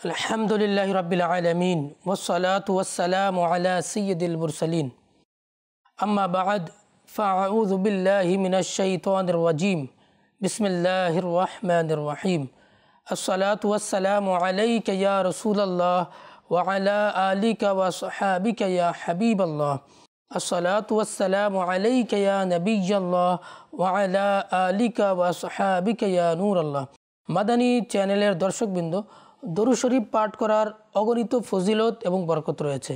अल्हम्दुलिल्लाहि रब्बिल आलमीन वस्सलातु वस्सलामु अला सय्यिदिल मुरसलीन अम्मा बअद फ़अऊज़ु बिल्लाहि मिनश शैतानिर रजीम बिस्मिल्लाहिर रहमानिर रहीम अस्सलातु वस्सलामु अलैका या रसूलल्लाह व अला आलिका व अस्हाबिका या हबीबल्लाह अस्सलातु वस्सलामु अलैका या नबिय्यल्लाह व अला आलिका व अस्हाबिका या नूरल्लाह। मादानी चैनेलेर दर्शकबृंद, दरूद शरीफ पाठ करार अगणित फजिलत एवं बरकत रयेछे।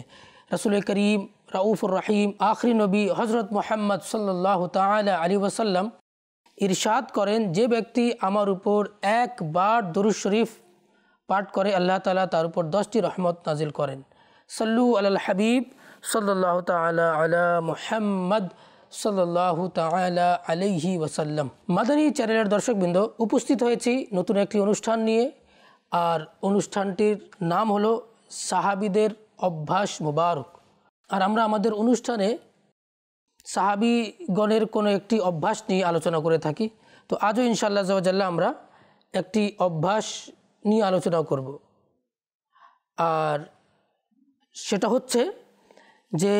रसूल करीम रऊफुर रहीम आखिरी नबी हज़रत मुहम्मद सल्लल्लाहु ताआला अलैहि वसल्लम इरशाद करें, जे व्यक्ति आमार ऊपर एक बार दरूद शरीफ पाठ करे अल्लाह ताला तार ऊपर 10टी रहमत नाजिल करें। सल्लु अलल हबीब सल्लल्लाहु ताआला अला मुहम्मद सल्लल्लाहु ताआला अलैहि वसल्लम। मादानी चैनेलेर दर्शकबृंद, उपस्थित हয়েছি नतून একটি অনুষ্ঠান নিয়ে। আর অনুষ্ঠানটির নাম হলো সাহাবীদের অভ্যাস মুবারক। আর আমরা আমাদের অনুষ্ঠানে সাহাবীগণের কোনো একটি অভ্যাস নিয়ে আলোচনা করে থাকি। তো আজও ইনশাআল্লাহ আযাওয়াজাল্লাহ আমরা একটি অভ্যাস নিয়ে আলোচনা করব। আর সেটা হচ্ছে যে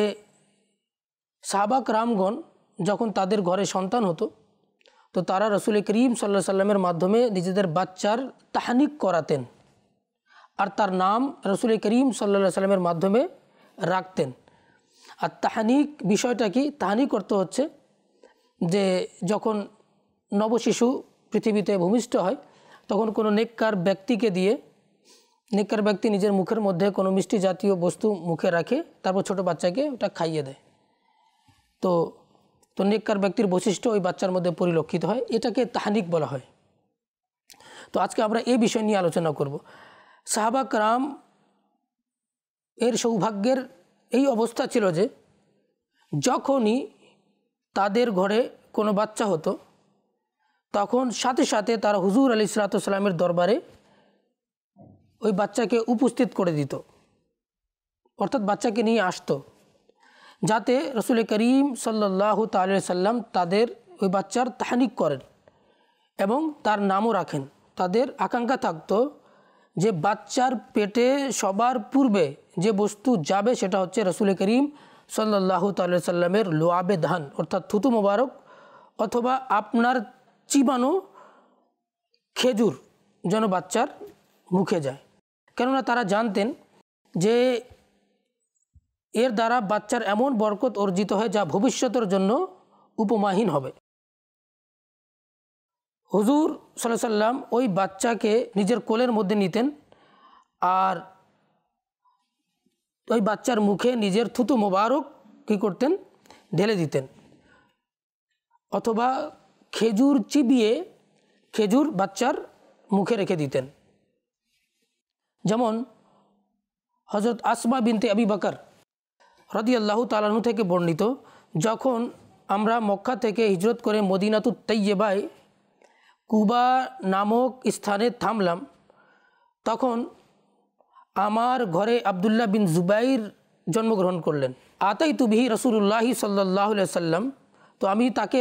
সাহাবা کرامগণ যখন তাদের ঘরে সন্তান হতো তো তারা রাসূল করিম সাল্লাল্লাহু আলাইহি সাল্লামের মাধ্যমে নিজেদের বাচ্চার তাহনিক করাতেন আর তার নাম রাসূল করিম সাল্লাল্লাহু আলাইহি সাল্লামের মাধ্যমে রাখতেন। আর তাহনিক বিষয়টা কি? তাহনিক অর্থ হচ্ছে যে যখন নবশিশু পৃথিবীতে ভূমিষ্ঠ হয় তখন কোনো নেককার ব্যক্তিকে দিয়ে, নেককার ব্যক্তি নিজের মুখের মধ্যে কোনো মিষ্টি জাতীয় বস্তু মুখে রাখে, তারপর ছোট বাচ্চাকে ওটা খাইয়ে দেয়। তো নেককার ব্যক্তির বৈশিষ্ট্য ওই বাচ্চার মধ্যে পরিলক্ষিত হয়, এটাকে তাহনিক বলা হয়। তো আজকে আমরা এই বিষয় নিয়ে আলোচনা করব। সাহাবা کرام এর সৌভাগ্যের এই অবস্থা ছিল যে যখনই তাদের ঘরে কোনো বাচ্চা হতো তখন সাথে সাথে তারা হুজুর আলাইহিস সালাতু ওয়াস সালামের দরবারে ওই বাচ্চাকে উপস্থিত করে দিত, অর্থাৎ বাচ্চাকে নিয়ে আসতো, যাতে রাসূল করিম সাল্লাল্লাহু তাআলা আলাইহি সাল্লাম তাদের ওই বাচ্চার তাহনিক করেন এবং তার নামও রাখেন। তাদের আকাঙ্ক্ষা থাকতো যে বাচ্চার পেটে সবার পূর্বে যে বস্তু যাবে সেটা হচ্ছে রাসূল করিম সাল্লাল্লাহু তাআলা আলাইহি সাল্লামের লোয়াবে ধান, অর্থাৎ থুতু মোবারক অথবা আপনার চিবানো খেজুর যেন বাচ্চার মুখে যায়। কেননা তারা জানতেন যে এর দ্বারা বাচ্চার এমন বরকত অর্জিত হয় যা ভবিষ্যতের জন্য উপমাহীন হবে। হুজুর সাল্লাল্লাহু আলাইহি সাল্লাম ওই বাচ্চাকে নিজের কোলের মধ্যে নিতেন আর ওই বাচ্চার মুখে নিজের থুতু মোবারক কী করতেন? ঢেলে দিতেন, অথবা খেজুর চিবিয়ে খেজুর বাচ্চার মুখে রেখে দিতেন। যেমন হযরত আসমা বিনতে আবি বকর রাদিয়াল্লাহু তাআলা আনহু থেকে বর্ণিত, যখন আমরা মক্কা থেকে হিজরত করে মদিনাতুত তাইয়্যিবায় কুবা নামক স্থানে থামলাম, তখন আমার ঘরে আব্দুল্লাহ বিন জুবাইর জন্মগ্রহণ করলেন। আতাইতু বিহি রাসূলুল্লাহি সাল্লাল্লাহু আলাইহি সাল্লাম, তো আমি তাকে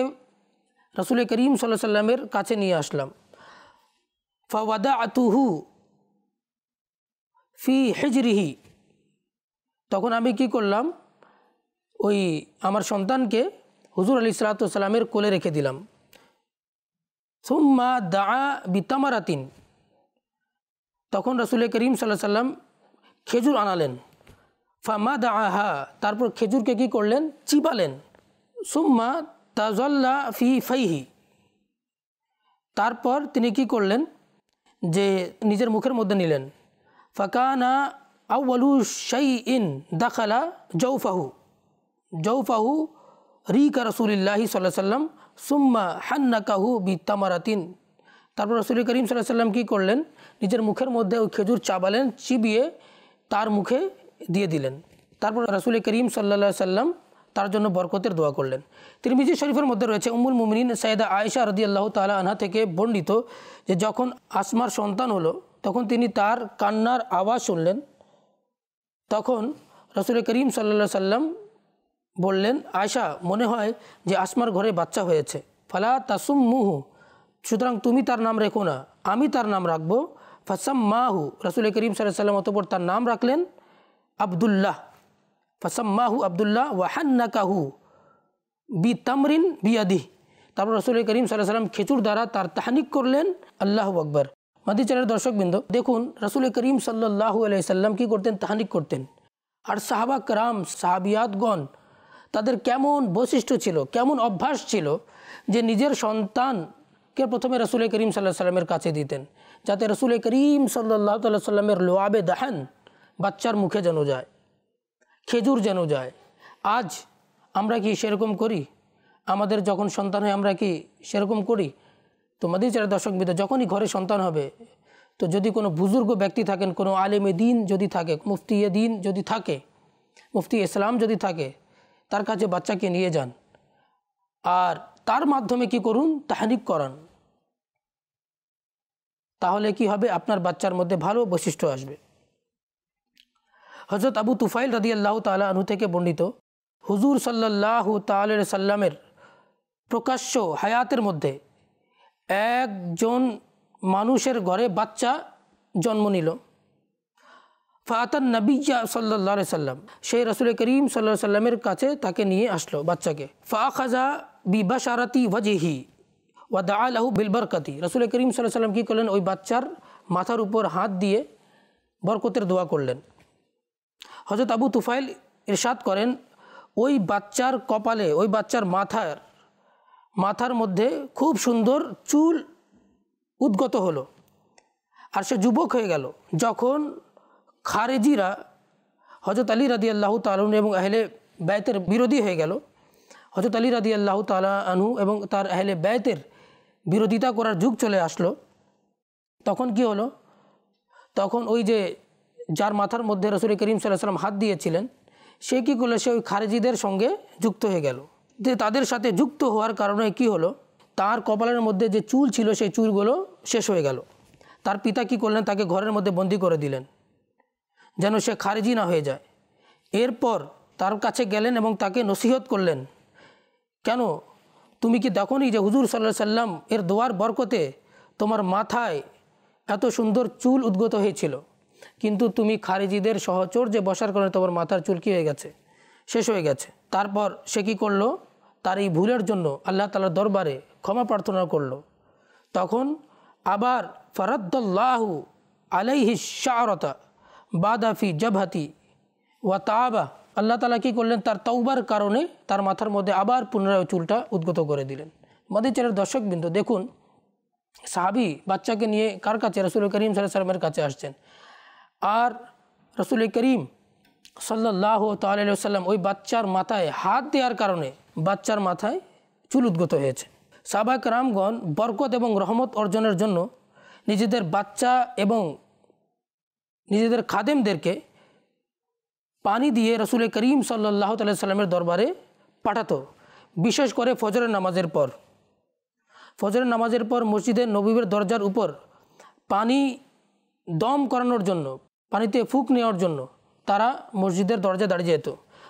রাসূল করিম সাল্লাল্লাহু আলাইহি সাল্লামের কাছে নিয়ে আসলাম। ফাওয়াদাতুহু ফি হিজরিহি, তখন আমি কি করলাম? ওই আমার সন্তানকে হুজুর আলাইহিস সালাতু ওয়াস সালামের কোলে রেখে দিলাম। সুম্মা দাআ বিতামারাতিন, তখন রাসূল করিম সাল্লাল্লাহু আলাইহি সাল্লাম খেজুর আনালেন। ফামা দাআহা, তারপর খেজুরকে কি করলেন? চিবালেন। সুম্মা তাজাল্লা ফি ফাইহি, তারপর তিনি কি করলেন? যে নিজের মুখের মধ্যে নিলেন। ফাকানা আউয়ালু শাইইন দাখালা জাওফাহু রিকা রাসূলিল্লাহি সাল্লাল্লাহু আলাইহি সাল্লাম সুম্মা হান্নাকাহু বিতামারাতিন, তারপর রাসূল করিম সাল্লাল্লাহু আলাইহি সাল্লাম কী করলেন? নিজের মুখের মধ্যে ওই খেজুর চাবালেন, চিবিয়ে তার মুখে দিয়ে দিলেন। তারপর রাসূল করিম সাল্লাল্লাহু আলাইহি সাল্লাম তার জন্য বরকতের দোয়া করলেন। তিরমিজি শরীফের মধ্যে রয়েছে উম্মুল মুমিনিন সাইয়েদা আয়েশা রাদিয়াল্লাহু তাআলা আনহা থেকে বর্ণিত যে যখন আসমার সন্তান হলো তখন তিনি তার কান্নার আওয়াজ শুনলেন। তখন রাসূল করিম সাল্লাল্লাহু আলাইহি সাল্লাম বললেন, আয়েশা, মনে হয় যে আসমার ঘরে বাচ্চা হয়েছে, ফালা তাসুম্মুহু, সুতরাং তুমি তার নাম রেখো না, আমি তার নাম রাখবো। ফাসাম্মাহু, রাসূল করিম সাল্লাল্লাহু আলাইহি ওয়াসাল্লাম অতঃপর তার নাম রাখলেন আব্দুল্লাহ। ফাসাম্মাহু আব্দুল্লাহ ওয়া হান্নাকাহু বিতামরিন বিয়াদিহ। তারপর রাসূল করিম সাল্লাল্লাহু আলাইহি ওয়াসাল্লাম খেজুর দ্বারা তার তাহনিক করলেন। আল্লাহু আকবার। মাদি চ্যানেলের দর্শকবৃন্দ, দেখুন রাসূল করিম সাল্লাল্লাহু আলাইহি ওয়াসাল্লাম কী করতেন? তাহনিক করতেন। আর সাহাবা کرام সাহাবিয়াতগণ তাদের কেমন বৈশিষ্ট্য ছিল, কেমন অভ্যাস ছিল যে নিজের সন্তানকে প্রথমে রাসূল করিম সাল্লাল্লাহু আলাইহি ওয়াসাল্লামের কাছে দিতেন, যাতে রাসূল করিম সাল্লাল্লাহু আলাইহি ওয়াসাল্লামের লোয়াবে দাহান বাচ্চার মুখে যেন যায়, খেজুর যেন যায়। আজ আমরা কি সেরকম করি? আমাদের যখন সন্তান হয় আমরা কি সেরকম করি? তো মাদি চ্যানেলের দর্শকবৃন্দ, যখনই ঘরে সন্তান হবে, তো যদি কোনো বুজুর্গ ব্যক্তি থাকেন, কোনো আলেমে দিন যদি থাকে, মুফতি দিন যদি থাকে, মুফতি ইসলাম যদি থাকে, তার কাছে বাচ্চাকে নিয়ে যান আর তার মাধ্যমে কি করুন? তাহনিক করান। তাহলে কি হবে? আপনার বাচ্চার মধ্যে ভালো বৈশিষ্ট্য আসবে। হযরত আবু তুফাইল রাদিয়াল্লাহু তাআলা আনহু থেকে বর্ণিত, হুজুর সাল্লাল্লাহু তাআলা আলাইহি সাল্লামের প্রকাশ্য হায়াতের মধ্যে একজন মানুষের ঘরে বাচ্চা জন্ম নিল। ফাতান নবিয়্যা সাল্লাল্লাহু আলাইহি সাল্লাম, সেই রাসূল করিম সাল্লাল্লাহু আলাইহি সাল্লামের কাছে তাকে নিয়ে আসলো বাচ্চাকে। ফাখাযা বিবাশারাতি ওয়াজহি ওয়া দাআ লাহু বিল বারাকাতি। রাসূল করিম সাল্লাল্লাহু আলাইহি সাল্লাম কী করলেন? ওই বাচ্চার মাথার উপর হাত দিয়ে বরকতের দোয়া করলেন। হযরত আবু তুফাইল ইরশাদ করেন, ওই বাচ্চার কপালে, ওই বাচ্চার মাথার মধ্যে খুব সুন্দর চুল উদ্গত হলো আর সে যুবক হয়ে গেল। যখন খারেজিরা হযরত আলী রাদিয়াল্লাহু তাআলা আনহু এবং আহলে বাইতের বিরোধী হয়ে গেল, হযরত আলী রাদিয়াল্লাহু তাআলা আনহু এবং তার আহলে বাইতের বিরোধিতা করার যুগ চলে আসলো, তখন কি হলো? তখন ওই যে যার মাথার মধ্যে রাসূল করিম সাল্লাল্লাহু আলাইহি ওয়াসাল্লাম হাত দিয়েছিলেন, সে কী করলো? সে ওই খারেজিদের সঙ্গে যুক্ত হয়ে গেল। যে তাদের সাথে যুক্ত হওয়ার কারণে কি হলো? তার কপালের মধ্যে যে চুল ছিল সেই চুলগুলো শেষ হয়ে গেল। তার পিতা কি করলেন? তাকে ঘরের মধ্যে বন্দি করে দিলেন যেন সে খারেজি না হয়ে যায়। এরপর তার কাছে গেলেন এবং তাকে নসিহত করলেন, কেন তুমি কি দেখোনি যে হুজুর সাল্লাল্লাহু আলাইহি সাল্লাম এর দোয়ার বরকতে তোমার মাথায় এত সুন্দর চুল উদ্গত হয়েছিল, কিন্তু তুমি খারেজিদের সহচর্যে বসার কারণে তোমার মাথার চুল কী হয়ে গেছে? শেষ হয়ে গেছে। তারপর সে কী করলো? তার এই ভুলের জন্য আল্লাহ তাআলার দরবারে ক্ষমা প্রার্থনা করলো। তখন আবার ফারাদ্দাল্লাহু আলাইহি শা'রাতা বাদা ফি জাবহাতি ওয়া তাআবা, আল্লাহ তাআলা কী করলেন? তার তওবার কারণে তার মাথার মধ্যে আবার পুনরায় চুলটা উদ্গত করে দিলেন। মাদি চ্যানেলের দর্শকবৃন্দ, দেখুন সাহাবী বাচ্চাকে নিয়ে কার কাছে? রাসূল করিম সাল্লাল্লাহু আলাইহি ওয়াসাল্লামের কাছে আসছেন। আর রাসূল করিম সাল্লাল্লাহু তাআলা আলাইহি ওয়াসাল্লাম ওই বাচ্চার মাথায় হাত দেওয়ার কারণে বাচ্চার মাথায় চুল উদ্গত হয়েছে। সাহাবা کرامগণ বরকত এবং রহমত অর্জনের জন্য নিজেদের বাচ্চা এবং নিজেদের খাদেমদেরকে পানি দিয়ে রাসূল করিম সাল্লাল্লাহু তাআলা আলাইহি ওয়াসাল্লামের দরবারে পাঠাতো, বিশেষ করে ফজরের নামাজের পর। ফজরের নামাজের পর মসজিদে নববীর দরজার উপর পানি দম করানোর জন্য, পানিতে ফুঁক নেওয়ার জন্য তারা মসজিদের দরজায় দাঁড়িয়ে যেত।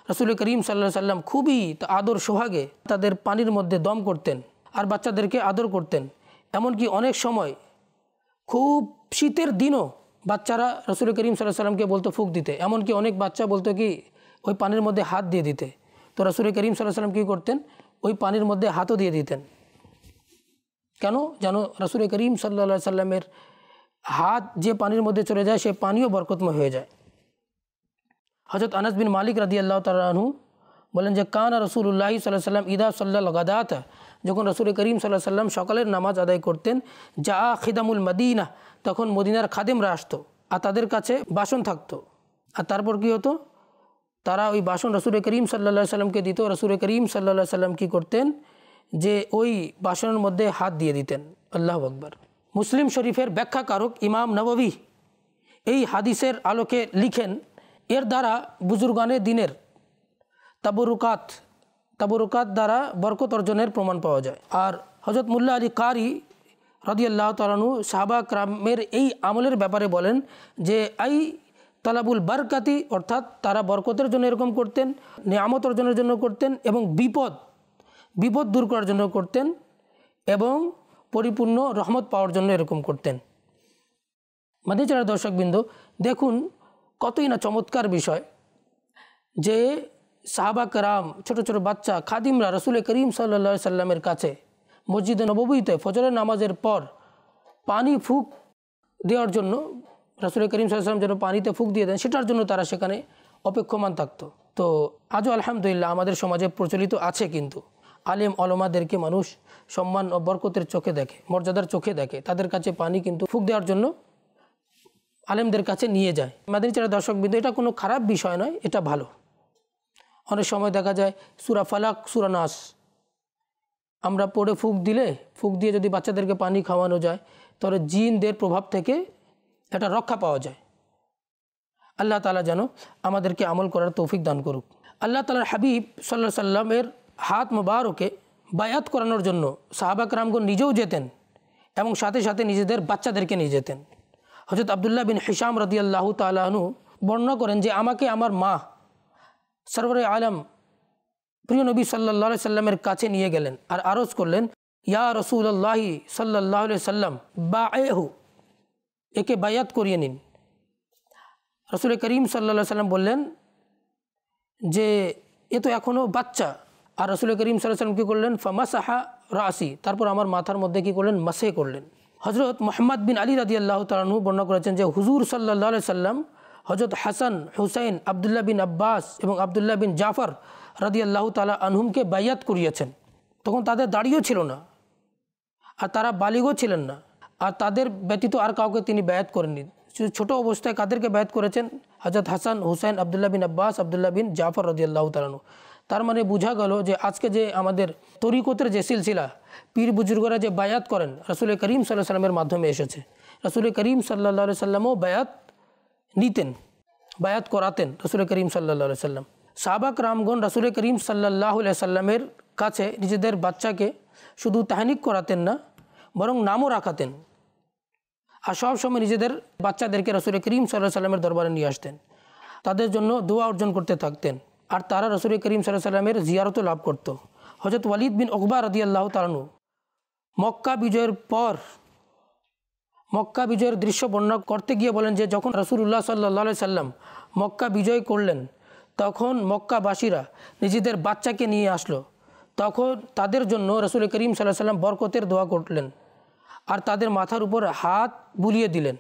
রাসূল করিম সাল্লাল্লাহু আলাইহি ওয়াসাল্লাম খুবই আদর সোহাগে তাদের পানির মধ্যে দম করতেন আর বাচ্চাদেরকে আদর করতেন। এমনকি অনেক সময় খুব শীতের দিনও বাচ্চারা রাসূল করিম সাল্লাল্লাহু আলাইহি ওয়াসাল্লামকে বলতো ফুঁক দিতে। এমনকি অনেক বাচ্চা বলতো কি ওই পানির মধ্যে হাত দিয়ে দিতে। তো রাসূল করিম সাল্লাল্লাহু আলাইহি ওয়াসাল্লাম কী করতেন? ওই পানির মধ্যে হাতও দিয়ে দিতেন। কেন? যেন রাসূল করিম সাল্লাল্লাহু আলাইহি ওয়াসাল্লামের হাত যে পানির মধ্যে চলে যায় সে পানিও বরকতময় হয়ে যায়। হযরত আনাস বিন মালিক রাদিয়াল্লাহু তাআলা আনহু বলেন যে কানা রাসূলুল্লাহ সাল্লাল্লাহু আলাইহি ওয়াসাল্লাম ইদা সাল্লাল গাদাত, যখন রাসূল করিম সাল্লাল্লাহু আলাইহি ওয়াসাল্লাম সকালের নামাজ আদায় করতেন, যা খিদামুল মদিনা, তখন মদিনার খাদেমরা আসতো আর তাদের কাছে বাসন থাকতো। আর তারপর কি হতো? তারা ওই বাসন রাসূল করিম সাল্লাল্লাহু আলাইহি ওয়াসাল্লামকে দিত। রাসূল করিম সাল্লাল্লাহু আলাইহি ওয়াসাল্লাম কী করতেন? যে ওই বাসনের মধ্যে হাত দিয়ে দিতেন। আল্লাহু আকবার। মুসলিম শরীফের ব্যাখ্যাকারক ইমাম নববী এই হাদিসের আলোকে লিখেন, এর দ্বারা বুজুর্গানে দিনের তাবরুকাত দ্বারা বরকত অর্জনের প্রমাণ পাওয়া যায়। আর হযরত মুল্লা আলী কারি রাদিয়াল্লাহু তাআলা আনহু সাহাবা کرامের এই আমলের ব্যাপারে বলেন যে তালাবুল বারকাতি, অর্থাৎ তারা বরকতের জন্য এরকম করতেন, নিয়ামত অর্জনের জন্য করতেন এবং বিপদ দূর করার জন্য করতেন এবং পরিপূর্ণ রহমত পাওয়ার জন্য এরকম করতেন। মাদিনী চারা দর্শকবৃন্দ, দেখুন কতই না চমৎকার বিষয় যে সাহাবা কেরাম, ছোট ছোট বাচ্চা, খাদিমরা রসুল করিম সাল্লাল্লাহু আলাইহি সাল্লামের কাছে মসজিদে নববীতে ফজরের নামাজের পর পানি ফুঁক দেওয়ার জন্য, রসুল করিম সাল্লাল্লাহু আলাইহি সাল্লাম যেন পানিতে ফুঁক দিয়ে দেন সেটার জন্য তারা সেখানে অপেক্ষমান থাকতো। তো আজও আলহামদুলিল্লাহ আমাদের সমাজে প্রচলিত আছে, কিন্তু আলেম ওলামাদেরকে মানুষ সম্মান ও বরকতের চোখে দেখে, মর্যাদার চোখে দেখে, তাদের কাছে পানি কিন্তু ফুঁক দেওয়ার জন্য আলেমদের কাছে নিয়ে যায়। মাদিনী চারা দর্শকবৃন্দ, এটা কোনো খারাপ বিষয় নয়, এটা ভালো। অনেক সময় দেখা যায় সূরা ফালাক, সূরা নাস আমরা পড়ে ফুঁক দিয়ে যদি বাচ্চাদেরকে পানি খাওয়ানো যায় তাহলে জিনদের প্রভাব থেকে এটা রক্ষা পাওয়া যায়। আল্লাহ তাআলা যেন আমাদেরকে আমল করার তৌফিক দান করুক। আল্লাহ তাআলার হাবিব সাল্লাল্লাহু আলাইহি সাল্লামের হাত মোবারকে বায়াত করানোর জন্য সাহাবা কেরামগণ নিজেও যেতেন এবং সাথে সাথে নিজেদের বাচ্চাদেরকে নিয়ে যেতেন। হযরত আব্দুল্লাহ বিন হিশাম রাদিয়াল্লাহু তাআলা আনহু বর্ণনা করেন যে আমাকে আমার মা সরওয়ারে আলম প্রিয় নবী সাল্লাল্লাহু আলাইহি সাল্লামের কাছে নিয়ে গেলেন আর আরজ করলেন, ইয়া রাসূলুল্লাহি সাল্লাল্লাহু আলাইহি সাল্লাম বায়েহু, একে বায়াত করিয়ে নিন। রাসূল করিম সাল্লাল্লাহু আলাইহি সাল্লাম বললেন যে এ তো এখনও বাচ্চা। আর রাসূল করিম সাল্লাল্লাহু আলাইহি সাল্লাম কী করলেন, ফামাসাহা রাসি, তারপর আমার মাথার মধ্যে কী করলেন, মাসে করলেন। হযরত মুহাম্মদ বিন আলী রাদিয়াল্লাহু তাআলা আনহু বর্ণনা করেছেন যে হুজুর সাল্লাল্লাহু আলাইহি সাল্লাম হযরত হাসান, হুসাইন, আবদুল্লাহ বিন আব্বাস এবং আবদুল্লাহ বিন জাফর রাদিয়াল্লাহু তাআলা আনহুমকে বায়াত করিয়েছেন। তখন তাদের দাড়িও ছিল না আর তারা বালিগও ছিলেন না, আর তাদের ব্যতীত আর কাউকে তিনি বায়াত করেননি। ছোট অবস্থায় কাদেরকে বায়াত করেছেন, হযরত হাসান, হুসাইন, আবদুল্লাহ বিন আব্বাস, আবদুল্লাহ বিন জাফর রাদিয়াল্লাহু তাআলা আনহু। তার মানে বোঝা গেল যে আজকে যে আমাদের তরিকতের যে সিলসিলা, পীর বুজুর্গরা যে বায়াত করেন রাসূল করিম সাল্লাল্লাহু আলাইহি সাল্লামের মাধ্যমে এসেছে। রাসূল করিম সাল্লাল্লাহু আলাইহি সাল্লামও বায়াত নিতেন, বায়াত করাতেন রাসূল করিম সাল্লাল্লাহু আলাইহি সাল্লাম। সাহাবা কেরামগণ রাসূল করিম সাল্লাল্লাহু আলাইহি সাল্লামের কাছে নিজেদের বাচ্চাকে শুধু তাহনিক করাতেন না, বরং নামও রাখাতেন। আর সবসময় নিজেদের বাচ্চাদেরকে রাসূল করিম সাল্লাল্লাহু আলাইহি সাল্লামের দরবারে নিয়ে আসতেন, তাদের জন্য দোয়া অর্জন করতে থাকতেন, আর তারা রাসূল করিম সাল্লাল্লাহু আলাইহি সাল্লামের জিয়ারতও লাভ করত। হযরত ওয়ালিদ বিন উকবা রাদিয়াল্লাহু তাআলা আনহু মক্কা বিজয়ের পর মক্কা বিজয়ের দৃশ্য বর্ণনা করতে গিয়ে বলেন যে যখন রাসূলুল্লাহ সাল্লাল্লাহু আলাইহি সাল্লাম মক্কা বিজয় করলেন তখন মক্কাবাসীরা নিজেদের বাচ্চাকে নিয়ে আসলো। তখন তাদের জন্য রাসূল করিম সাল্লাল্লাহু আলাইহি সাল্লাম বরকতের দোয়া করলেন আর তাদের মাথার উপর হাত বুলিয়ে দিলেন।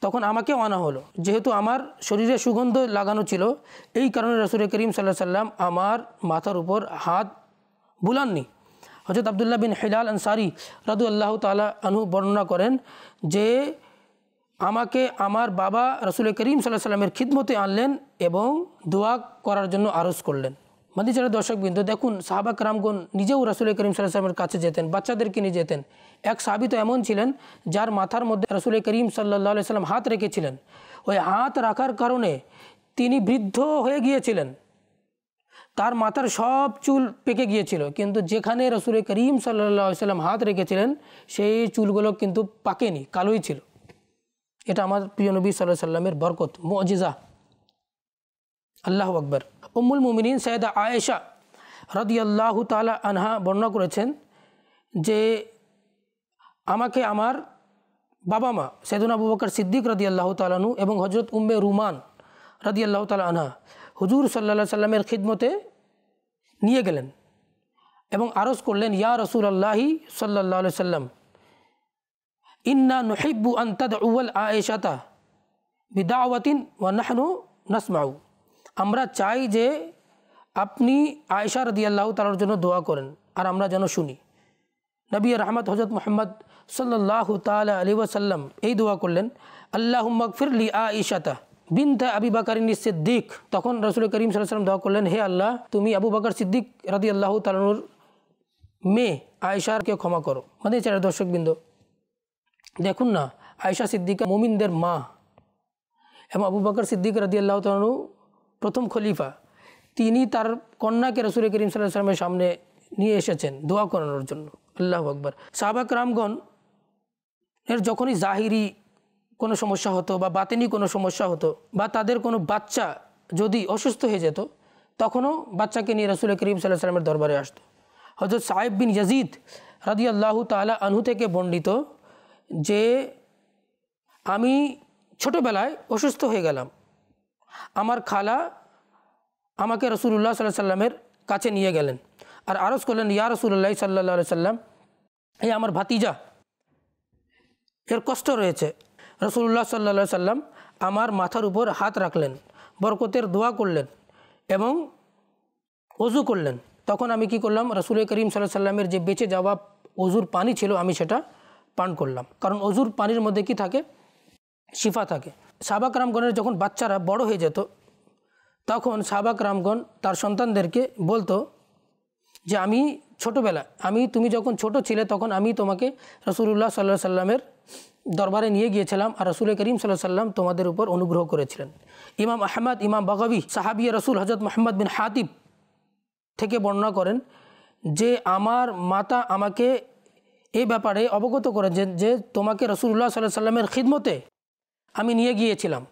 তখন আমাকেও আনা হলো, যেহেতু আমার শরীরে সুগন্ধ লাগানো ছিল, এই কারণে রাসূল করিম সাল্লাল্লাহু আলাইহি সাল্লাম আমার মাথার উপর হাত বুলাননি। হযরত আব্দুল্লাহ বিন হিলাল আনসারী রাদিয়াল্লাহু তাআলা আনহু বর্ণনা করেন যে আমাকে আমার বাবা রাসূল করিম সাল্লাল্লাহু আলাইহি সাল্লামের খিদমতে আনলেন এবং দোয়া করার জন্য আরজ করলেন। মাদিনী চারা দর্শকবৃন্দ, দেখুন সাহাবা কেরামগণ নিজেও রাসূল করিম সাল্লাল্লাহু আলাইহি সাল্লামের কাছে যেতেন, বাচ্চাদেরকে নিয়ে যেতেন। এক সাহাবী তো এমন ছিলেন যার মাথার মধ্যে রাসূল করিম সাল্লাল্লাহু আলাইহি সাল্লাম হাত রেখেছিলেন। ওই হাত রাখার কারণে তিনি বৃদ্ধ হয়ে গিয়েছিলেন, তার মাথার সব চুল পেকে গিয়েছিল, কিন্তু যেখানে রাসূল করিম সাল্লাল্লাহু আলাইহি সাল্লাম হাত রেখেছিলেন সেই চুলগুলো কিন্তু পাকেনি, কালোই ছিল। এটা আমার প্রিয় নবী সাল্লাল্লাহু আলাইহি সাল্লামের বরকত, মুজিজা। আল্লাহু আকবার। উম্মুল মুমিনিন সাইয়েদা আয়েশা রাদিয়াল্লাহু তাআলা আনহা বর্ণনা করেছেন যে আমাকে আমার বাবা মা সাইয়েদুনা আবু বকর সিদ্দিক রাদিয়াল্লাহু তাআলা আনহু এবং হযরত উম্মে রুমান রাদিয়াল্লাহু তাআলা আনহা হুজুর সাল্লাল্লাহু আলাইহি সাল্লামের খিদমতে নিয়ে গেলেন এবং আরজ করলেন, ইয়া রাসূলুল্লাহি সাল্লাল্লাহু আলাইহি সাল্লাম ইন্না নুহিব্বু আন তাদউল আয়েশাতা বিদাওয়াতিন ওয়া নাহনু নাসমাউ। আমরা চাই যে আপনি আয়েশা রাদিয়াল্লাহু তাআলার জন্য দোয়া করেন আর আমরা যেন শুনি। নবী রহমত হযরত মুহাম্মদ সাল্লাল্লাহু তাআলা আলাইহি ওয়াসাল্লাম এই দোয়া করলেন, আল্লাহুম্মা গফির লি আয়েশাতা বিনতে আবি বকরিন সিদ্দিক। তখন রাসূল করিম সাল্লাল্লাহু আলাইহি ওয়াসাল্লাম দোয়া করলেন, হে আল্লাহ, তুমি আবু বকর সিদ্দিক রাদিয়াল্লাহু তাআলার মেয়ে আয়েশাকে ক্ষমা করো। মাদিনী চারা দর্শকবৃন্দ, দেখুন না, আয়েশা সিদ্দিকা মুমিনদের মা এবং আবু বকর সিদ্দিক রাদিয়াল্লাহু তাআলা প্রথম খলিফা, তিনি তার কন্যাকে রাসূল করিম সাল্লাল্লাহু আলাইহি ওয়াসাল্লামের সামনে নিয়ে এসেছেন দোয়া করানোর জন্য। আল্লাহু আকবার। সাহাবা কেরামগণ এর যখনই জাহিরি কোনো সমস্যা হতো বা বাতিনি কোনো সমস্যা হতো বা তাদের কোনো বাচ্চা যদি অসুস্থ হয়ে যেত, তখনও বাচ্চাকে নিয়ে রাসূল করিম সাল্লাল্লাহু আলাইহি ওয়াসাল্লামের দরবারে আসতো। হযরত সাইব বিন ইয়াজিদ রাদিয়াল্লাহু তাআলা আনহু থেকে বর্ণিত যে আমি ছোটোবেলায় অসুস্থ হয়ে গেলাম। আমার খালা আমাকে রাসূলুল্লাহ সাল্লাল্লাহু আলাইহি সাল্লামের কাছে নিয়ে গেলেন আর আরজ করলেন, ইয়া রাসূলুল্লাহ সাল্লাল্লাহু আলাইহি সাল্লাম, এই আমার ভাতিজা, এর কষ্ট রয়েছে। রাসূলুল্লাহ সাল্লাল্লাহু আলাইহি সাল্লাম আমার মাথার উপর হাত রাখলেন, বরকতের দোয়া করলেন এবং ওযু করলেন। তখন আমি কি করলাম, রাসূল করিম সাল্লাল্লাহু আলাইহি সাল্লামের যে বেঁচে যাওয়া ওযুর পানি ছিল আমি সেটা পান করলাম, কারণ ওযুর পানির মধ্যে কি থাকে, শিফা থাকে। সাহাবা কেরামগণের যখন বাচ্চারা বড় হয়ে যেত তখন সাহাবা কেরামগণ তার সন্তানদেরকে বলতো যে আমি ছোটোবেলা, তুমি যখন ছোট ছিলে তখন আমি তোমাকে রাসূলুল্লাহ সাল্লাল্লাহু আলাইহি সাল্লামের দরবারে নিয়ে গিয়েছিলাম আর রাসূল করিম সাল্লাল্লাহু আলাইহি সাল্লাম তোমাদের উপর অনুগ্রহ করেছিলেন। ইমাম আহমদ, ইমাম বাগাবী, সাহাবী রাসূল হযরত মুহাম্মদ বিন হাতিব থেকে বর্ণনা করেন যে আমার মাতা আমাকে এই ব্যাপারে অবগত করেছেন যে তোমাকে রাসূলুল্লাহ সাল্লাল্লাহু আলাইহি সাল্লামের খিদমতে আমি নিয়ে গিয়েছিলাম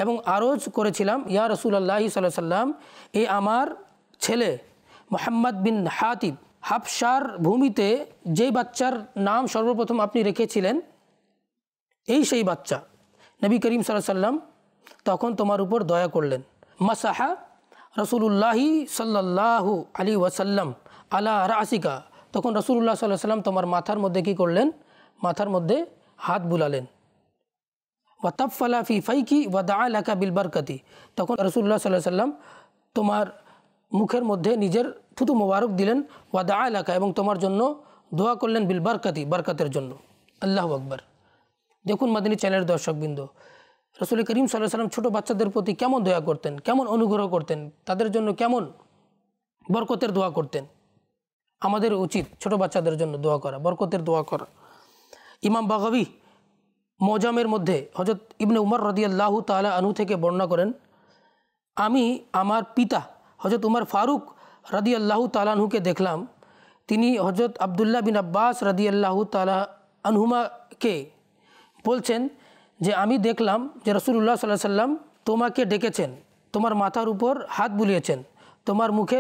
এবং আরজ করেছিলাম, ইয়া রাসূলুল্লাহ সাল্লাল্লাহু আলাইহি সাল্লাম, এই আমার ছেলে মুহাম্মদ বিন হাতিব হাবশার ভূমিতে যেই বাচ্চার নাম সর্বপ্রথম আপনি রেখেছিলেন এই সেই বাচ্চা। নবী করিম সাল্লাল্লাহু আলাইহি সাল্লাম তখন তোমার উপর দয়া করলেন। মাসাহা রাসূলুল্লাহি সাল্লাল্লাহু আলাইহি ওয়াসাল্লাম আলা রাসিকা, তখন রাসূলুল্লাহ সাল্লাল্লাহু আলাইহি সাল্লাম তোমার মাথার মধ্যে কি করলেন, মাথার মধ্যে হাত বুলালেন। ওয়া তাফালা ফি ফাইকি ওয়া দাআ লাকা বিল বারকাতি, তখন রাসূলুল্লাহ সাল্লাল্লাহু আলাইহি সাল্লাম তোমার মুখের মধ্যে নিজের থুতু মোবারক দিলেন, ওয়া দাআ লাকা, এবং তোমার জন্য দোয়া করলেন বিল বারকাতি, বরকতের জন্য। আল্লাহু আকবার। দেখুন মাদানী চ্যানেলের দর্শকবৃন্দ, রাসূল করিম সাল্লাল্লাহু আলাইহি সাল্লাম ছোটো বাচ্চাদের প্রতি কেমন দয়া করতেন, কেমন অনুগ্রহ করতেন, তাদের জন্য কেমন বরকতের দোয়া করতেন। আমাদের উচিত ছোটো বাচ্চাদের জন্য দোয়া করা, বরকতের দোয়া করা। ইমাম বাগাবী মোজামের মধ্যে হযরত ইবনে উমর রাদিয়াল্লাহু তাআলা আনহু থেকে বর্ণনা করেন, আমি আমার পিতা হযরত উমর ফারুক রাদিয়াল্লাহু তাআলা আনহুকে দেখলাম, তিনি হযরত আব্দুল্লাহ বিন আব্বাস রাদিয়াল্লাহু তাআলা আনহুমাকে বলছেন যে আমি দেখলাম যে রাসূলুল্লাহ সাল্লাল্লাহু আলাইহি সাল্লাম তোমাকে ডেকেছেন, তোমার মাথার উপর হাত বুলিয়েছেন, তোমার মুখে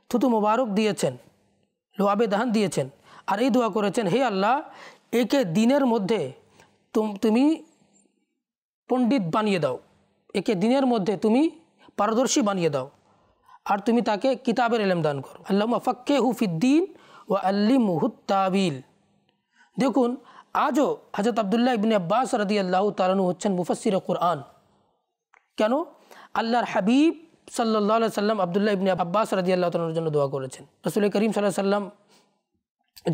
থুতু মোবারক দিয়েছেন, লোয়াবে দাহান দিয়েছেন আর এই দোয়া করেছেন, হে আল্লাহ, একে দিনের মধ্যে তুমি পণ্ডিত বানিয়ে দাও, একে দিনের মধ্যে তুমি পারদর্শী বানিয়ে দাও আর তুমি তাকে কিতাবের ইলম দান করো। আল্লাহুম্মা ফাক্কিহু ফিদ্দীন ওয়া আল্লিমহু তাবিল। দেখুন আজও হযরত আব্দুল্লাহ ইবনে আব্বাস রাদিয়াল্লাহু তাআলা আনহু হচ্ছেন মুফাসসিরে কুরআন। কেন? আল্লাহর হাবিব সাল্লাল্লাহু আলাইহি সাল্লাম আব্দুল্লাহ ইবনে আব্বাস রাদিয়াল্লাহু তাআলার জন্য দোয়া করেছেন। রাসূল করিম সাল্লাল্লাহু আলাইহি সাল্লাম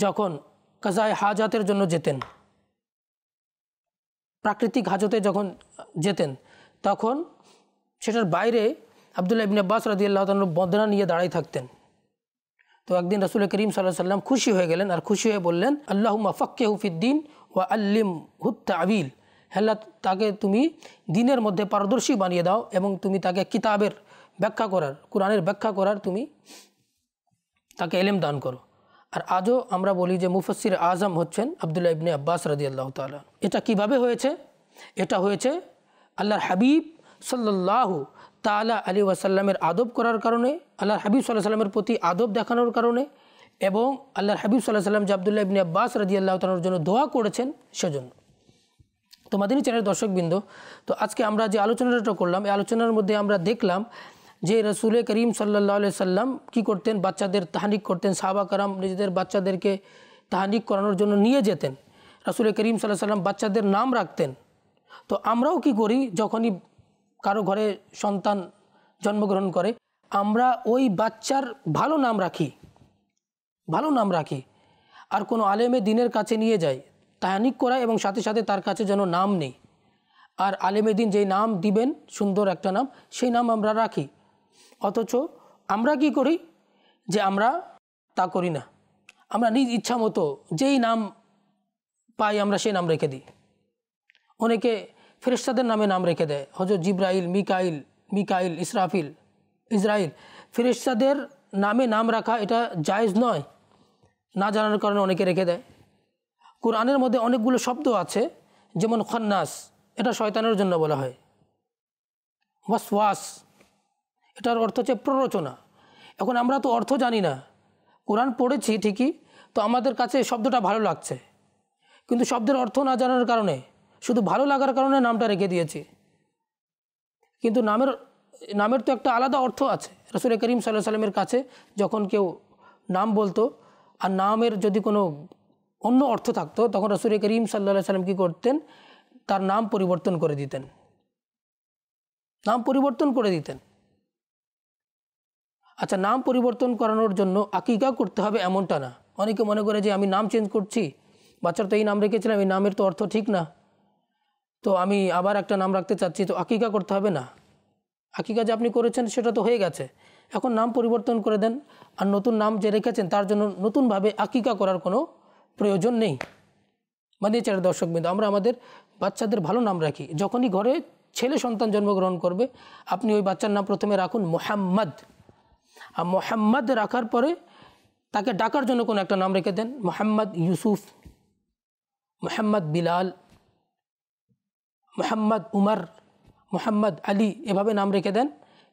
যখন কাযায়ে হাজাতের জন্য যেতেন, প্রাকৃতিক হাজতে যখন যেতেন, তখন সেটার বাইরে আব্দুল্লাহ ইবনে আব্বাস রাদিয়াল্লাহু তাআলা বদনা নিয়ে দাঁড়াই থাকতেন। তো একদিন রাসূল করিম সাল্লাল্লাহু আলাইহি সাল্লাম খুশি হয়ে গেলেন আর খুশি হয়ে বললেন, আল্লাহুম্মা ফাক্কিহু ফিদ্দীন ওয়া আল্লিমহু তা'বীল, আল্লাহ তাকে তুমি দিনের মধ্যে পারদর্শী বানিয়ে দাও এবং তুমি তাকে কিতাবের ব্যাখ্যা করার, কোরআনের ব্যাখ্যা করার তুমি তাকে ইলম দান করো। আর আজও আমরা বলি যে মুফাসসির আজম হচ্ছেন আব্দুল্লাহ ইবনে আব্বাস রাদিয়াল্লাহু তাআলা। এটা কিভাবে হয়েছে? এটা হয়েছে আল্লাহর হাবিব সাল্লাল্লাহু তাআলা আলাইহি ওয়াসাল্লামের আদব করার কারণে, আল্লাহর হাবিব সাল্লাল্লাহু আলাইহি ওয়াসাল্লামের প্রতি আদব দেখানোর কারণে এবং আল্লাহর হাবিব সাল্লাল্লাহু আলাইহি ওয়াসাল্লাম যে আব্দুল্লাহ ইবনে আব্বাস রাদিয়াল্লাহু তাআলার জন্য দোয়া করেছেন সেজন্য। তো মাদানী চ্যানেলের দর্শকবৃন্দ, তো আজকে আমরা যে আলোচনাটা করলাম এই আলোচনার মধ্যে আমরা দেখলাম যে রাসূল করিম সাল্লাল্লাহু আলাইহি সাল্লাম কী করতেন, বাচ্চাদের তাহনিক করতেন। সাহাবা কারাম নিজেদের বাচ্চাদেরকে তাহনিক করানোর জন্য নিয়ে যেতেন। রাসূল করিম সাল্লাল্লাহু আলাইহি সাল্লাম বাচ্চাদের নাম রাখতেন। তো আমরাও কি করি, যখনই কারো ঘরে সন্তান জন্মগ্রহণ করে আমরা ওই বাচ্চার ভালো নাম রাখি, ভালো নাম রাখি আর কোনো আলেমে দ্বীনের কাছে নিয়ে যাই, তাহনিক করাই এবং সাথে সাথে তার কাছে যেন নাম নেই। আর আলেমে দ্বীন যেই নাম দিবেন সুন্দর একটা নাম, সেই নাম আমরা রাখি। অথচ আমরা কি করি যে আমরা তা করি না, আমরা নিজ ইচ্ছা মতো যেই নাম পাই আমরা সেই নাম রেখে দিই। অনেকে ফেরেশতাদের নামে নাম রেখে দেয়, হযরত জিবরাইল, মিকাইল, ইসরাইল। ফেরেশতাদের নামে নাম রাখা এটা জায়েজ নয়, না জানার কারণে অনেকে রেখে দেয়। কোরআনের মধ্যে অনেকগুলো শব্দ আছে, যেমন খন্নাস, এটা শয়তানের জন্য বলা হয়। ওয়াসওয়াস, এটার অর্থ হচ্ছে প্ররোচনা। এখন আমরা তো অর্থ জানি না, কোরআন পড়েছি ঠিকই, তো আমাদের কাছে শব্দটা ভালো লাগছে, কিন্তু শব্দের অর্থ না জানার কারণে, শুধু ভালো লাগার কারণে নামটা রেখে দিয়েছি, কিন্তু নামের তো একটা আলাদা অর্থ আছে। রাসূল করিম সাল্লাল্লাহু আলাইহি সাল্লামের কাছে যখন কেউ নাম বলতো আর নামের যদি কোনো অন্য অর্থ থাকতো, তখন রাসূল করিম সাল্লাল্লাহু আলাইহি সাল্লাম কী করতেন, তার নাম পরিবর্তন করে দিতেন, নাম পরিবর্তন করে দিতেন। আচ্ছা, নাম পরিবর্তন করানোর জন্য আকিকা করতে হবে এমনটা না। অনেকে মনে করে যে আমি নাম চেঞ্জ করছি, বাচ্চার তো এই নাম রেখেছিলাম, এই নামের তো অর্থ ঠিক না, তো আমি আবার একটা নাম রাখতে চাচ্ছি, তো আকিকা করতে হবে না। আকিকা যে আপনি করেছেন সেটা তো হয়ে গেছে, এখন নাম পরিবর্তন করে দেন। আর নতুন নাম যে রেখেছেন তার জন্য নতুনভাবে আকিকা করার কোনো প্রয়োজন নেই। মাদিনী চ্যানেল দর্শকবৃন্দ, আমরা আমাদের বাচ্চাদের ভালো নাম রাখি। যখনই ঘরে ছেলে সন্তান জন্মগ্রহণ করবে, আপনি ওই বাচ্চার নাম প্রথমে রাখুন মুহাম্মদ। আর মুহাম্মদ রাখার পরে তাকে ডাকার জন্য কোনো একটা নাম রেখে দেন, মুহাম্মদ ইউসুফ, মুহাম্মদ বিলাল, মুহাম্মদ উমর, মুহাম্মদ আলী, এভাবে নাম রেখে দেন।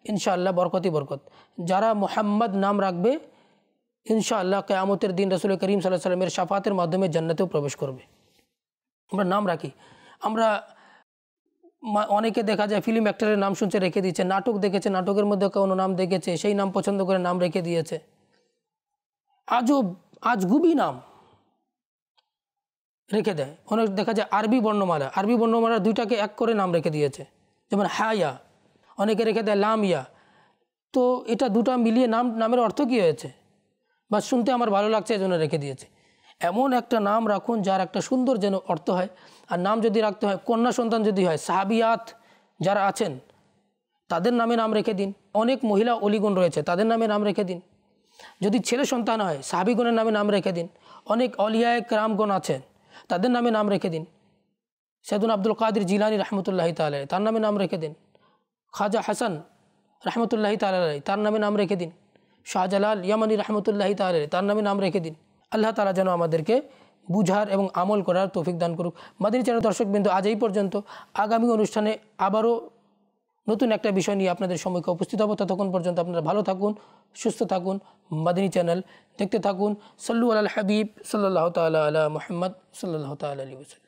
ইনশাআল্লাহ বরকতই বরকত। যারা মুহাম্মদ নাম রাখবে ইনশাআল্লাহ কিয়ামতের দিন রাসূল করিম সাল্লাল্লাহু আলাইহি সাল্লামের শাফাতের মাধ্যমে জান্নাতেও প্রবেশ করবে। আমরা নাম রাখি। আমরা অনেকে দেখা যায় ফিল্ম অ্যাক্টরের নাম শুনছে রেখে দিয়েছে, নাটক দেখেছে, নাটকের মধ্যে কোনো নাম দেখেছে, সেই নাম পছন্দ করে নাম রেখে দিয়েছে। আজগুবি নাম রেখে দেয়। অনেক দেখা যায় আরবি বর্ণমালা দুইটাকে এক করে নাম রেখে দিয়েছে, যেমন হায়া, অনেকে রেখে দেয় লাম ইয়া। তো এটা দুটা মিলিয়ে নামের অর্থ কী হয়েছে, বা শুনতে আমার ভালো লাগছে এজন্য রেখে দিয়েছে। এমন একটা নাম রাখুন যার একটা সুন্দর যেন অর্থ হয়। আর নাম যদি রাখতে হয়, কন্যা সন্তান যদি হয়, সাহাবিয়াত যারা আছেন তাদের নামে নাম রেখে দিন। অনেক মহিলা অলিগণ রয়েছে, তাদের নামে নাম রেখে দিন। যদি ছেলে সন্তান হয়, সাহাবিগণের নামে নাম রেখে দিন। অনেক অলিয়ায়ে কেরামগণ আছেন, তাদের নামে নাম রেখে দিন। সাইয়েদুনা আব্দুল কাদের জিলানী রহমতুল্লাহি তাআলা তার নামে নাম রেখে দিন। খাজা হাসান রহমতুল্লাহি তাআলা তার নামে নাম রেখে দিন। শাহজালাল ইয়ামানি রহমতুল্লাহি তাআলা তার নামে নাম রেখে দিন। আল্লাহ তাআলা যেন আমাদেরকে বুঝার এবং আমল করার তৌফিক দান করুক। মাদিনী চ্যানেল দর্শকবৃন্দ, আজ এই পর্যন্ত। আগামী অনুষ্ঠানে আবারও নতুন একটা বিষয় নিয়ে আপনাদের সম্মুখে উপস্থিত হব। ততক্ষণ পর্যন্ত আপনারা ভালো থাকুন, সুস্থ থাকুন। মাদিনী চ্যানেল দেখতে থাকুন। সাল্লু আলাল হাবিব সাল্লাল্লাহু তাআলা আলা মুহাম্মদ সাল্লাল্লাহু তাআলা আলাইহি ওয়াসাল্লাম।